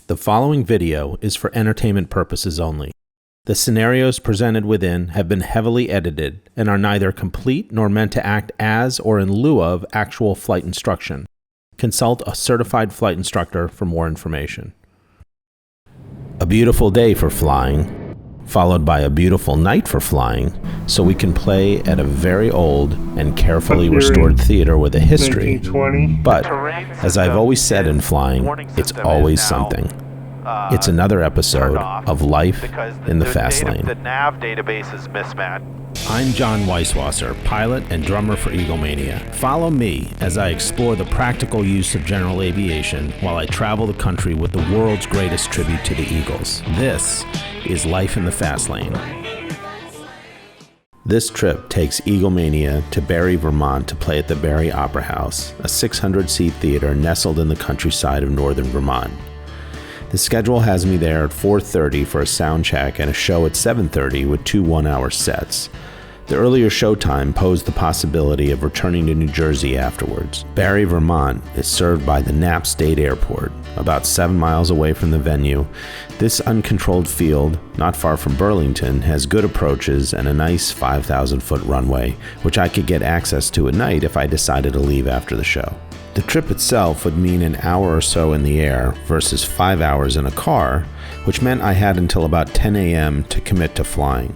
The following video is for entertainment purposes only. The scenarios presented within have been heavily edited and are neither complete nor meant to act as or in lieu of actual flight instruction. Consult a certified flight instructor for more information. A beautiful day for flying, followed by a beautiful night for flying, so we can play at a very old and carefully restored theater with a history. But, as I've always said in flying, it's always something. It's another episode of Life in the Fast Lane. The nav database is mismatched. I'm John Weisswasser, pilot and drummer for Eaglemania. Follow me as I explore the practical use of general aviation while I travel the country with the world's greatest tribute to the Eagles. This is Life in the Fast Lane. This trip takes Eaglemania to Barre, Vermont to play at the Barre Opera House, a 600-seat theater nestled in the countryside of northern Vermont. The schedule has me there at 4:30 for a sound check and a show at 7:30 with two one-hour sets. The earlier showtime posed the possibility of returning to New Jersey afterwards. Barre, Vermont is served by the Knapp State Airport, about 7 miles away from the venue. This uncontrolled field, not far from Burlington, has good approaches and a nice 5,000-foot runway, which I could get access to at night if I decided to leave after the show. The trip itself would mean an hour or so in the air versus 5 hours in a car, which meant I had until about 10 a.m. to commit to flying.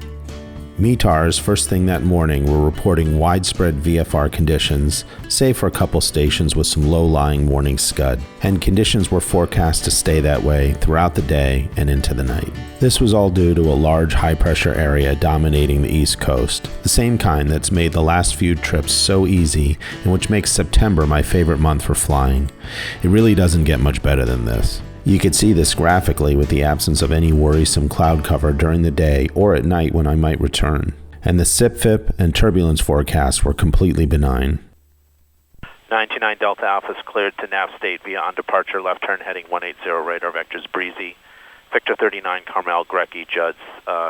METARs first thing that morning were reporting widespread VFR conditions, save for a couple stations with some low-lying warning scud, and conditions were forecast to stay that way throughout the day and into the night. This was all due to a large high-pressure area dominating the East Coast, the same kind that's made the last few trips so easy and which makes September my favorite month for flying. It really doesn't get much better than this. You could see this graphically with the absence of any worrisome cloud cover during the day or at night when I might return. And the SIP-FIP and turbulence forecasts were completely benign. 99 Delta Alpha is cleared to Nav State via on departure left turn heading 180 radar vectors breezy. Victor 39 Carmel Grecky Judds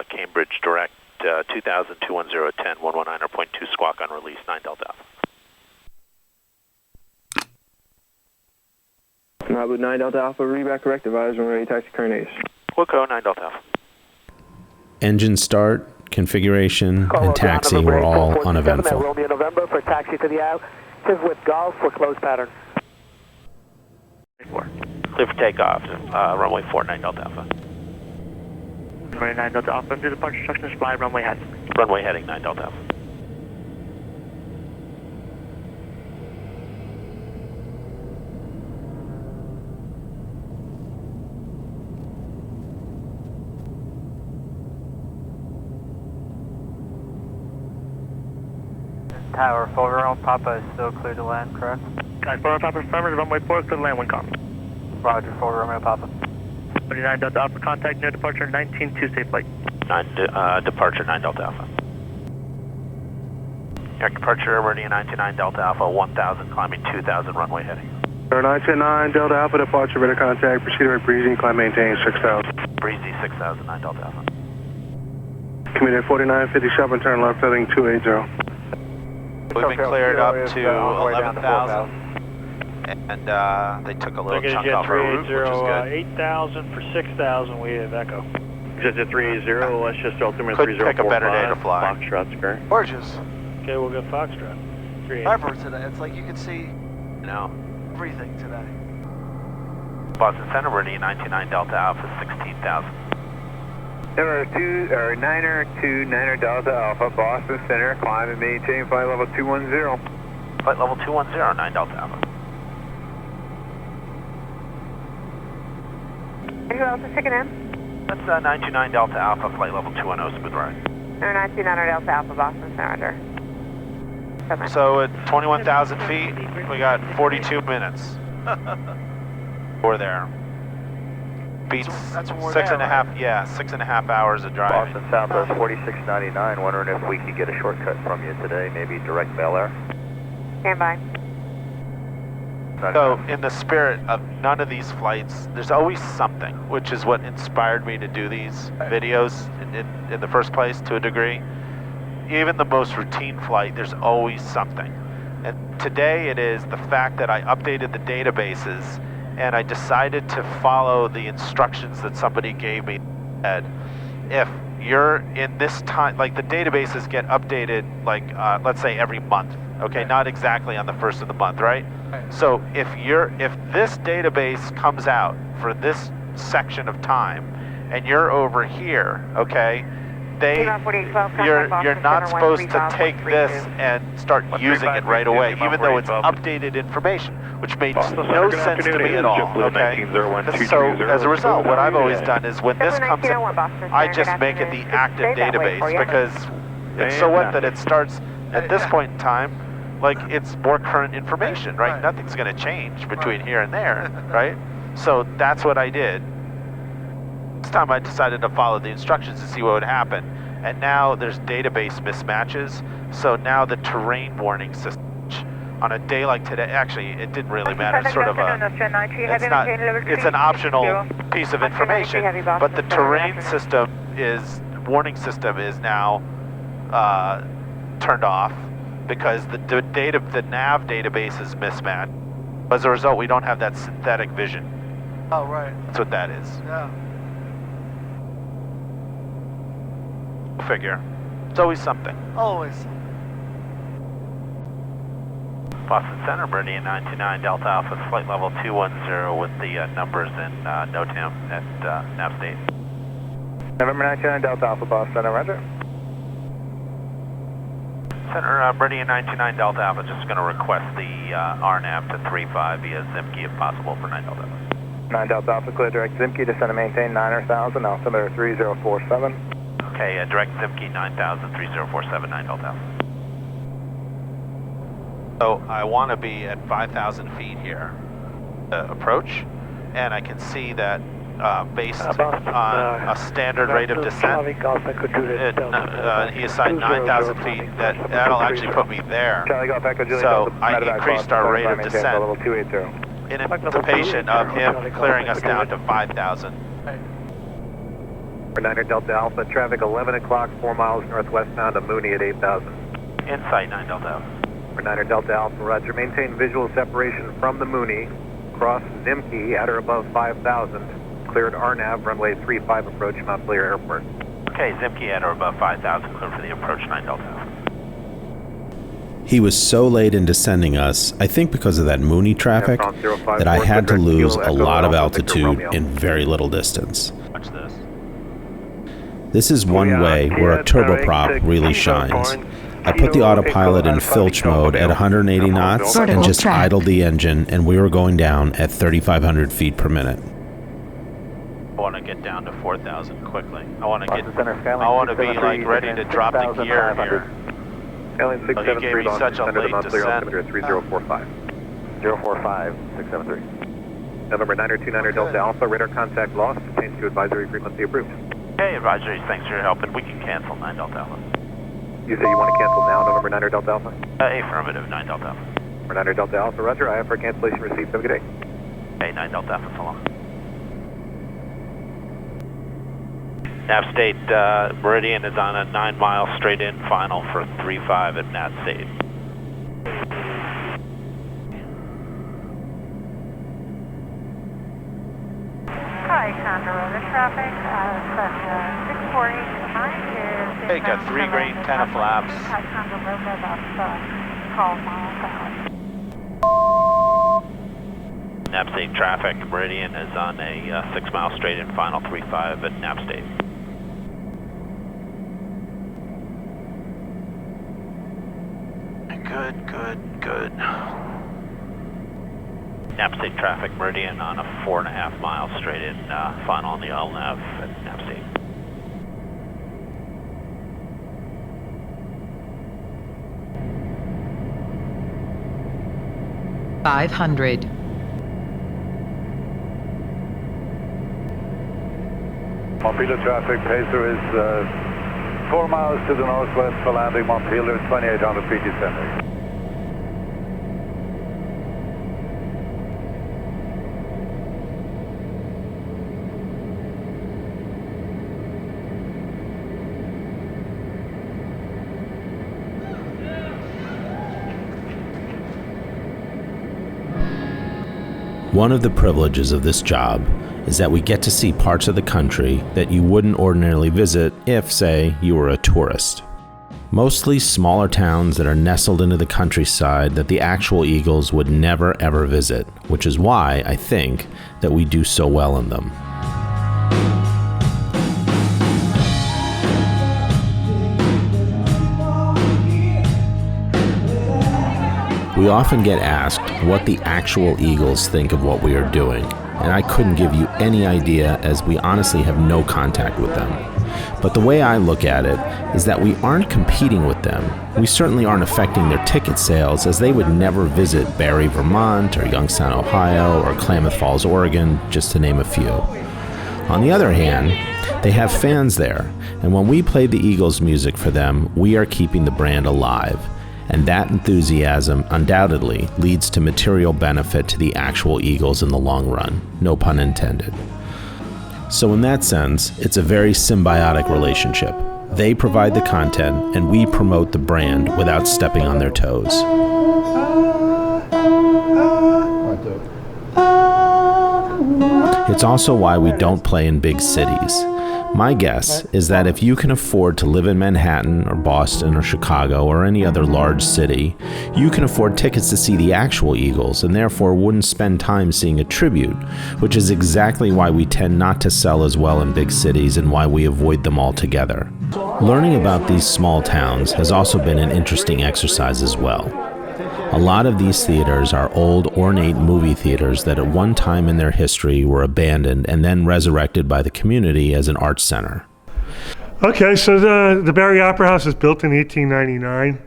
Cambridge direct 2000 210 at 10 119.2 squawk on release 9 Delta Alpha. Malibu 9 Delta Alpha, reback correct, advise when ready, taxi current ace. Wilco 9 Delta Alpha. Engine start, configuration, and taxi were all uneventful. Romeo November for taxi to the active with golf for close pattern. Clear for takeoff, runway 49 Delta Alpha. Runway 9 Delta Alpha, under departure instructions, fly runway heading. Runway heading 9 Delta Alpha. Tower, Fullerone, Papa is still clear to land, correct? Fullerone Papa, affirmative, runway 4, clear to land, wind calm. Roger, Fullerone, Papa. 29 Delta Alpha, contact near departure 19, 2 safe flight. Departure 9 Delta Alpha. Air departure, Meridian 929 Delta Alpha, 1000, climbing 2000, runway heading. 929 Delta Alpha, departure, radar contact, proceed to breezy, climb maintain 6000. Breezy 6000, 9 Delta Alpha. Committed 4957, turn left heading 280. We've been cleared up to 11,000, and they took a little chunk off our route, which is good. 8,000 for 6,000, we have echo. Just at 380, let's just altimeter 3045. Couldn't pick a better day to fly. Foxtrot's current. Gorgeous. Okay, we'll go Foxtrot. 380. Ever today. It's like you can see No. everything today. Boston Center, Meridian 99 Delta Alpha, 16,000. Niner 2 Delta Alpha, Boston Center, climb and maintain flight level 210. Flight level 210, 9 Delta Alpha. Who else is checking in? That's 929 Delta Alpha, flight level 210, smooth ride. 929 Delta Alpha, Boston Center, Roger. So at 21,000 feet, we got 42 minutes. We're there. Beats that's when we're 6.5, there, right? yeah, 6.5 hours of driving. Boston Southwest 4699, wondering if we could get a shortcut from you today, maybe direct Bel Air. Stand by. So, in the spirit of none of these flights, there's always something, which is what inspired me to do these videos in the first place, to a degree. Even the most routine flight, there's always something. And today it is the fact that I updated the databases and I decided to follow the instructions that somebody gave me. If you're in this time, like the databases get updated, like let's say every month, okay, not exactly on the first of the month, right? So if this database comes out for this section of time, and you're over here, okay, you're not supposed to take this and start using it right away, even though it's updated information, which made no sense to me at all, okay? So as a result, what I've always done is when this comes in, I just make it the active database, because it's so what that it starts at this point in time, like it's more current information, right? Nothing's going to change between here and there, right? So that's what I did. This time I decided to follow the instructions to see what would happen. And now there's database mismatches. So now the terrain warning system, on a day like today, actually it didn't really matter, it's sort of it's an optional piece of information, but the terrain system warning system is now turned off because the nav database is mismatched. As a result, we don't have that synthetic vision. Oh, right. That's what that is. Yeah. Figure. It's always something. Always. Boston Center, Meridian 929 Delta Alpha, flight level 210 with the numbers in NOTAM at nav state. November 929 Delta Alpha, Boston Center, roger. Center, Meridian 929 Delta Alpha, just going to request the RNAV to 35 via Zimke if possible for 9 Delta Alpha. 9 Delta Alpha, clear direct Zimke, descend and maintain 9,000, altimeter 3047. Okay, direct Zimke 9,000, 3047, 9 Delta Alpha. So I want to be at 5,000 feet here, approach, and I can see that based on a standard rate of descent, he assigned 9,000 feet, that'll actually put me there. So I increased our rate of descent in anticipation of him clearing us down to 5,000. For 9 Delta Alpha, traffic 11 o'clock, 4 miles northwestbound to Mooney at 8,000. Insight 9 Delta Alpha. For 9 Delta Alpha, roger. Maintain visual separation from the Mooney. Cross Zimke at or above 5,000. Cleared RNAV, runway 35 approach, Montpelier Airport. Okay, Zimke at or above 5,000, clear for the approach 9 Delta Alpha. He was so late in descending us, I think because of that Mooney traffic, that I had to lose a lot of altitude in very little distance. Watch this. This is one way where a turboprop really shines. I put the autopilot in filch mode at 180 knots and just idled the engine, and we were going down at 3,500 feet per minute. I want to get down to 4,000 quickly. I want to be like ready to drop the gear here. Alien 673, gave me such a late descent. 3045. 045, 673. November 929 Delta Alpha, radar contact lost. Change to advisory frequency approved. Okay, advisory, thanks for your help, and we can cancel 9 Delta Alpha. You say you want to cancel now, November 9 Delta Alpha? Affirmative, 9 Delta Alpha. For 9 Delta Alpha, roger. I have for cancellation received. Have a good day. Okay, 9 Delta Alpha, so long. Nav state, Meridian is on a 9-mile straight-in final for 35 at nav state. Hi, Condor traffic, 648 tonight is... Hey, got 3 green, 10 of flaps. Hi, Condor Rover, about 12 miles out. Nav state traffic, Meridian is on a 6-mile straight-in final 35 at nav state. Good. Nav state traffic, Meridian on a 4.5-mile straight-in final on the LNAV at nav state. $500. Montpelier traffic, pacer is 4 miles to the northwest for landing Montpelier, 2,800 feet descending. One of the privileges of this job is that we get to see parts of the country that you wouldn't ordinarily visit if, say, you were a tourist. Mostly smaller towns that are nestled into the countryside that the actual Eagles would never ever visit, which is why I think that we do so well in them. We often get asked what the actual Eagles think of what we are doing, and I couldn't give you any idea as we honestly have no contact with them. But the way I look at it is that we aren't competing with them. We certainly aren't affecting their ticket sales, as they would never visit Barre, Vermont, or Youngstown, Ohio, or Klamath Falls, Oregon, just to name a few. On the other hand, they have fans there, and when we play the Eagles music for them, we are keeping the brand alive. And that enthusiasm undoubtedly leads to material benefit to the actual Eagles in the long run, no pun intended. So in that sense, it's a very symbiotic relationship. They provide the content, and we promote the brand without stepping on their toes. It's also why we don't play in big cities. My guess is that if you can afford to live in Manhattan or Boston or Chicago or any other large city, you can afford tickets to see the actual Eagles and therefore wouldn't spend time seeing a tribute, which is exactly why we tend not to sell as well in big cities and why we avoid them altogether. Learning about these small towns has also been an interesting exercise as well. A lot of these theaters are old, ornate movie theaters that at one time in their history were abandoned and then resurrected by the community as an arts center. Okay, so the Barre Opera House was built in 1899.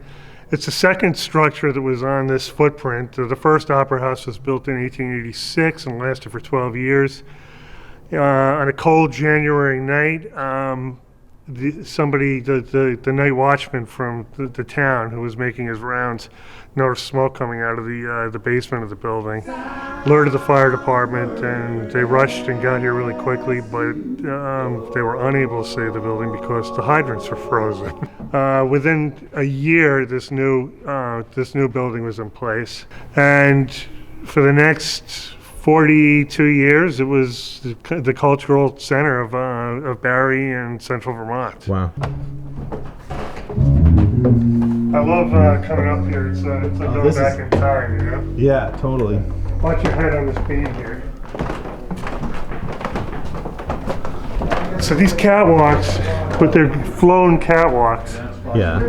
It's the second structure that was on this footprint. The first Opera House was built in 1886 and lasted for 12 years. On a cold January night, the night watchman from the town who was making his rounds noticed smoke coming out of the basement of the building, alerted the fire department, and they rushed and got here really quickly, but they were unable to save the building because the hydrants were frozen. Within a year, this new building was in place, and for the next 42 years, it was the cultural center of Barre and central Vermont. Wow. I love coming up here. It's like going back in time, you know? Yeah, totally. Watch your head on this beam here. So these catwalks, but they're flown catwalks. Yeah.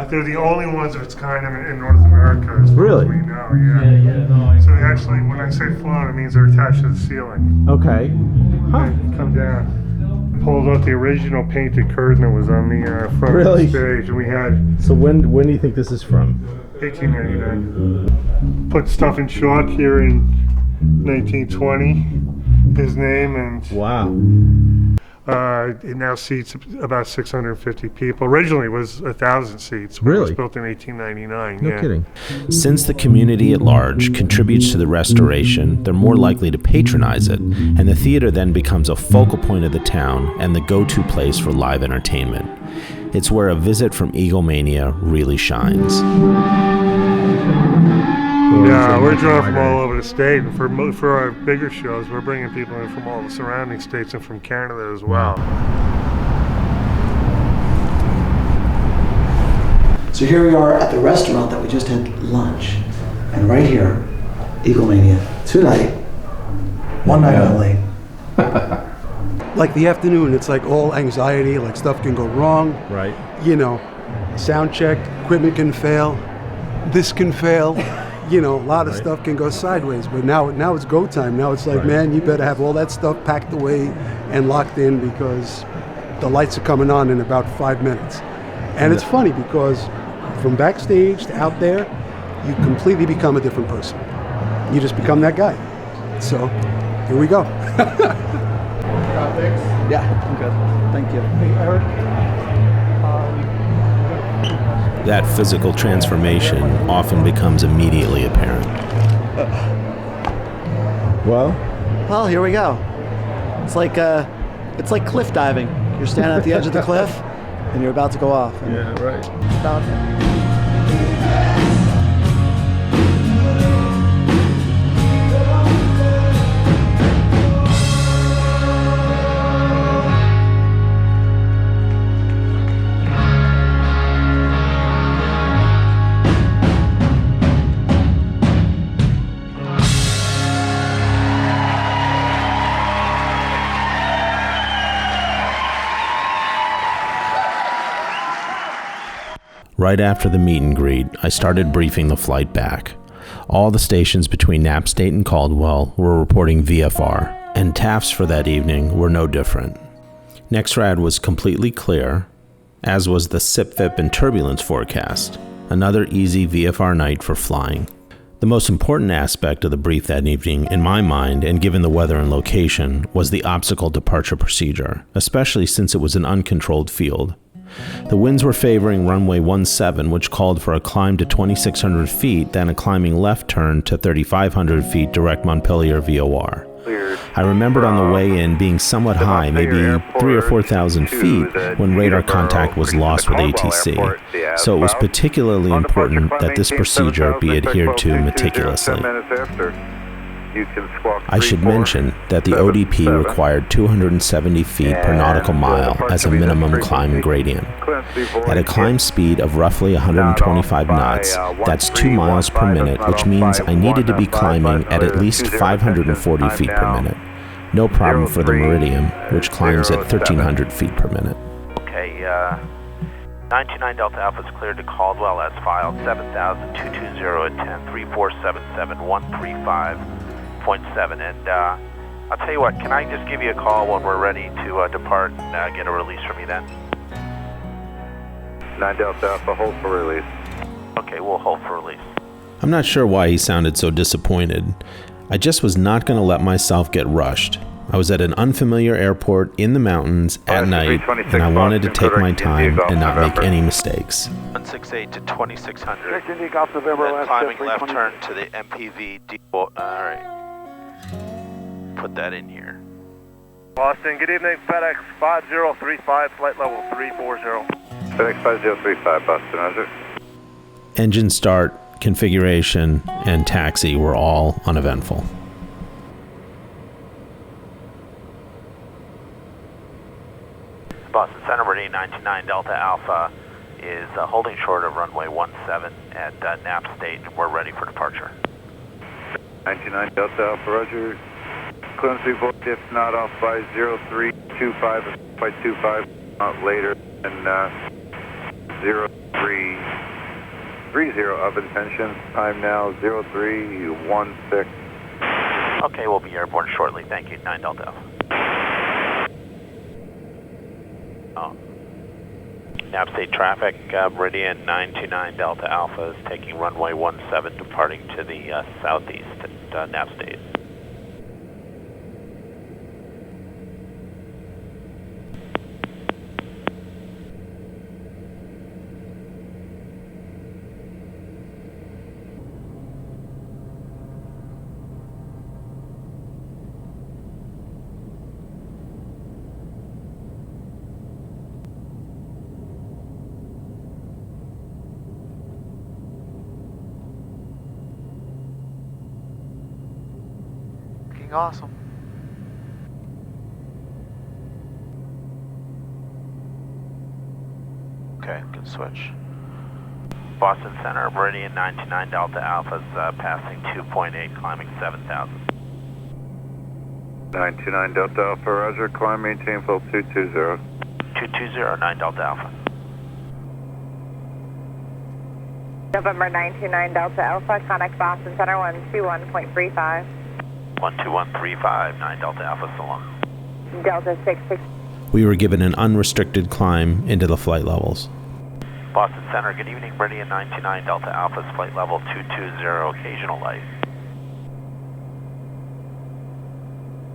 They're the only ones of its kind in North America, as far as we know. Yeah. So actually, when I say flown, it means they're attached to the ceiling. Okay. Huh. They come down. Pulled out the original painted curtain that was on the front of the stage, and we had. So when do you think this is from? 1899. Put stuff in chalk here in 1920. His name and. Wow. It now seats about 650 people. Originally, it was 1,000 seats. It was built in 1899. No kidding. Since the community at large contributes to the restoration, they're more likely to patronize it, and the theater then becomes a focal point of the town and the go-to place for live entertainment. It's where a visit from Eaglemania really shines. Yeah, we're drawing from all over the state, and for our bigger shows, we're bringing people in from all the surrounding states and from Canada as well. So here we are at the restaurant that we just had lunch, and right here, Eaglemania, tonight, one night only. Like the afternoon, it's like all anxiety, like stuff can go wrong. Right. You know, sound check, equipment can fail, this can fail. You know, a lot of stuff can go sideways, but now it's go time. Now it's like, man, you better have all that stuff packed away and locked in because the lights are coming on in about 5 minutes. And it's funny because from backstage to out there, you completely become a different person. You just become that guy. So, here we go. Yeah, I'm good. Thank you. Hey, Eric. That physical transformation often becomes immediately apparent. Well, here we go. It's like cliff diving. You're standing at the edge of the cliff, and you're about to go off. Yeah, right. About Right after the meet and greet, I started briefing the flight back. All the stations between Napstate and Caldwell were reporting VFR, and TAFs for that evening were no different. NEXRAD was completely clear, as was the SIPFIP and turbulence forecast. Another easy VFR night for flying. The most important aspect of the brief that evening, in my mind, and given the weather and location, was the obstacle departure procedure, especially since it was an uncontrolled field. The winds were favoring runway 17, which called for a climb to 2,600 feet, then a climbing left turn to 3,500 feet direct Montpelier VOR. I remembered on the way in being somewhat high, maybe 3,000 or 4,000 feet, when radar contact was lost with ATC, so it was particularly important that this procedure be adhered to meticulously. I should mention that the ODP required 270 feet per nautical mile as a minimum climb gradient. At a climb speed of roughly 125 knots, that's 2 miles per minute, which means I needed to be climbing at least 540 feet per minute. No problem for the Meridian, which climbs at 1,300 feet per minute. Okay, 929 Delta Alpha is cleared to Caldwell as filed, 7,220 at 10, 3477 135.7, and I'll tell you what, can I just give you a call when we're ready to depart and get a release from you then? 9 Delta Alpha, hold for release. Okay, we'll hold for release. I'm not sure why he sounded so disappointed. I just was not going to let myself get rushed. I was at an unfamiliar airport in the mountains at night, and I wanted to take my time and not make any mistakes. 168 to 2600. Then climbing left turn to the MPV depot. Alright. Put that in here. Boston, good evening. FedEx 5035, flight level 340. FedEx 5035, Boston, roger. Engine start, configuration, and taxi were all uneventful. Boston Center, Meridian 929 Delta Alpha is holding short of runway 17 at Napstate, and we're ready for departure. 99 Delta Alpha, roger. Clearance report, if not off by 0325, by 25, not later than 0330 of intention. Time now 0316. Okay, we'll be airborne shortly. Thank you, 9 Delta Alpha. Oh. Napstate traffic, Meridian 929 Delta Alpha is taking runway 17, departing to the southeast at Napstate. Awesome. Okay, good switch. Boston Center, Meridian 929 Delta Alpha is passing 2.8, climbing 7,000. 929 Delta Alpha, roger. Climb, maintain full 220. 220, 9 Delta Alpha. November 929 Delta Alpha, contact Boston Center 121.35. 12135, 9 Delta Alpha, so long. Delta 66. We were given an unrestricted climb into the flight levels. Boston Center, good evening, Meridian 929 Delta Alpha's flight level 220, occasional light.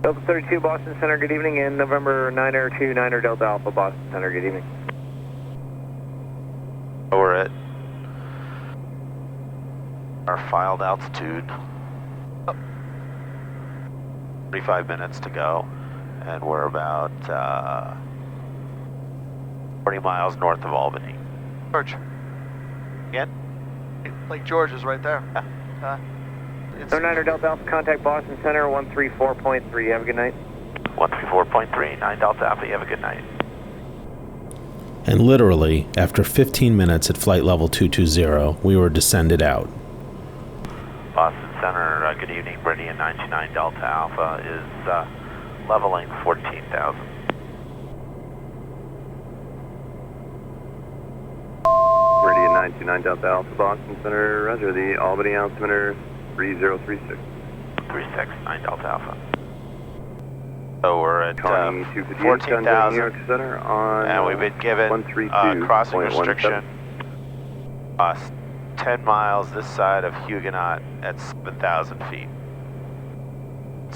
Delta 32, Boston Center, good evening, and November 929 Delta Alpha, Boston Center, good evening. We're at our filed altitude. 45 minutes to go, and we're about 40 miles north of Albany. George. Again? Lake George is right there. Yeah. 9 Delta Alpha, contact Boston Center 134.3. Have a good night. 134.3, 9 Delta Alpha, you have a good night. And literally, after 15 minutes at flight level 220, we were descended out. Boston Center, good evening, Meridian 929 Delta Alpha is leveling 14,000. Meridian 99 Delta Alpha Boston Center, roger, the Albany altimeter 3036. 369 Delta Alpha. So we're at 14,000 New York Center on and we've been given crossing restriction 10 miles this side of Huguenot at 7,000 feet.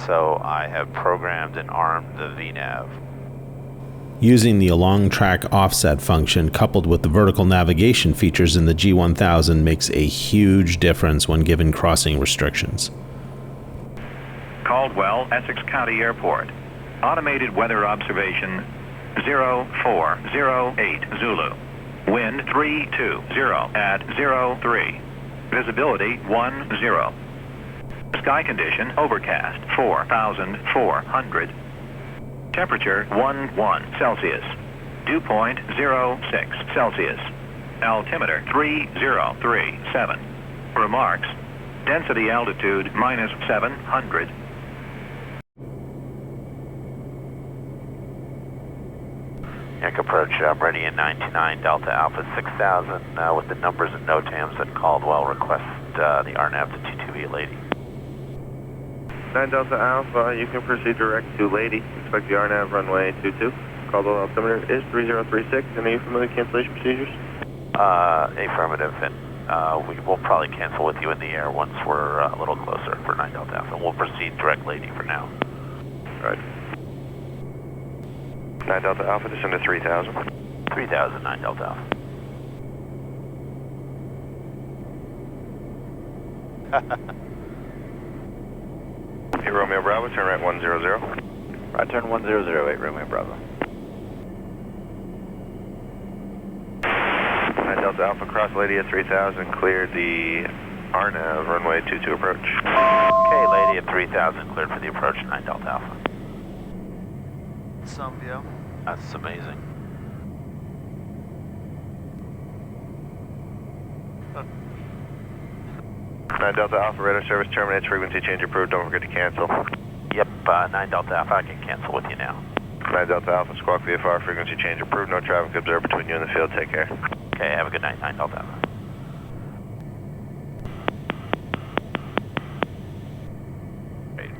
So I have programmed and armed the VNAV. Using the along track offset function coupled with the vertical navigation features in the G1000 makes a huge difference when given crossing restrictions. Caldwell, Essex County Airport. Automated weather observation 0408 Zulu. Wind 320 at 03. Visibility 10. Sky condition overcast 4,400. Temperature 11 Celsius. Dew point 06 Celsius. Altimeter 3037. Remarks. Density altitude minus 700. Yak approach Meridian 99 Delta Alpha 6000 with the numbers and NOTAMs at Caldwell. Request the RNAV to 22 Lady. 9 Delta Alpha, you can proceed direct to Lady. Expect the RNAV runway 22. Caldwell altimeter is 3036. And are you familiar with cancellation procedures? Affirmative, and we will probably cancel with you in the air once we're a little closer for 9 Delta Alpha. We'll proceed direct Lady for now. Right. 9 Delta Alpha, descend to 3000. 3000, 9 Delta Alpha. Hey, Romeo Bravo, turn right 100. Right turn 1008, Romeo Bravo. 9 Delta Alpha, cross Lady at 3000, cleared the RNAV, runway 22 approach. Okay, Lady at 3000, cleared for the approach, 9 Delta Alpha. Some view. That's amazing. Huh. 9 Delta Alpha, radar service terminates, frequency change approved, don't forget to cancel. Yep, 9 Delta Alpha, I can cancel with you now. 9 Delta Alpha, squawk VFR, frequency change approved, no traffic observed between you and the field, take care. Okay, have a good night, 9 Delta Alpha. Great.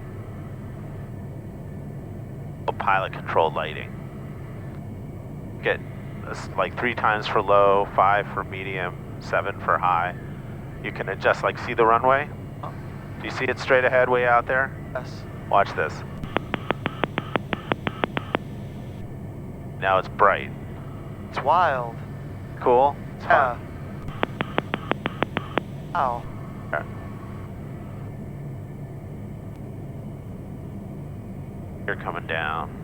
Pilot controlled lighting. Get like 3 times for low, 5 for medium, 7 for high. You can adjust, like, see the runway? Do you see it straight ahead way out there? Yes. Watch this. Now it's bright. It's wild. Cool? It's fun. Ow. Okay. You're coming down.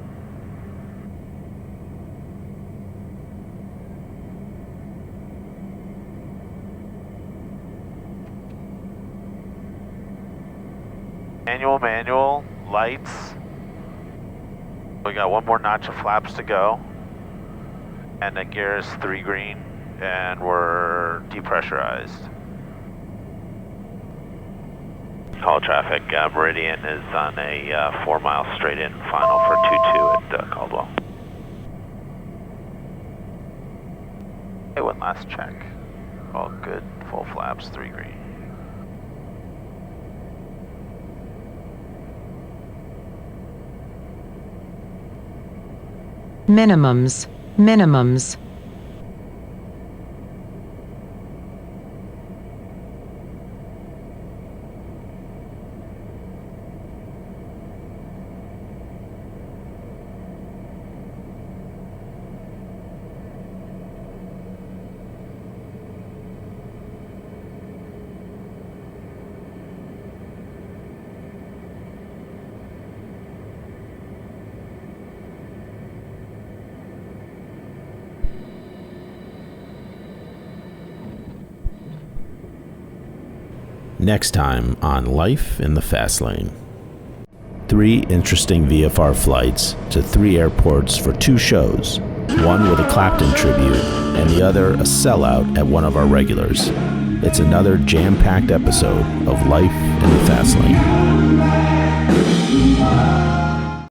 Manual, lights. We got one more notch of flaps to go. And the gear is 3 green, and we're depressurized. Call traffic, Meridian is on a 4 mile straight in final for 22 at Caldwell. Okay, one last check. All good, full flaps, 3 green. Minimums. Next time on Life in the Fast Lane. 3 interesting VFR flights to 3 airports for 2 shows, one with a Clapton tribute and the other a sellout at one of our regulars. It's another jam-packed episode of Life in the Fast Lane.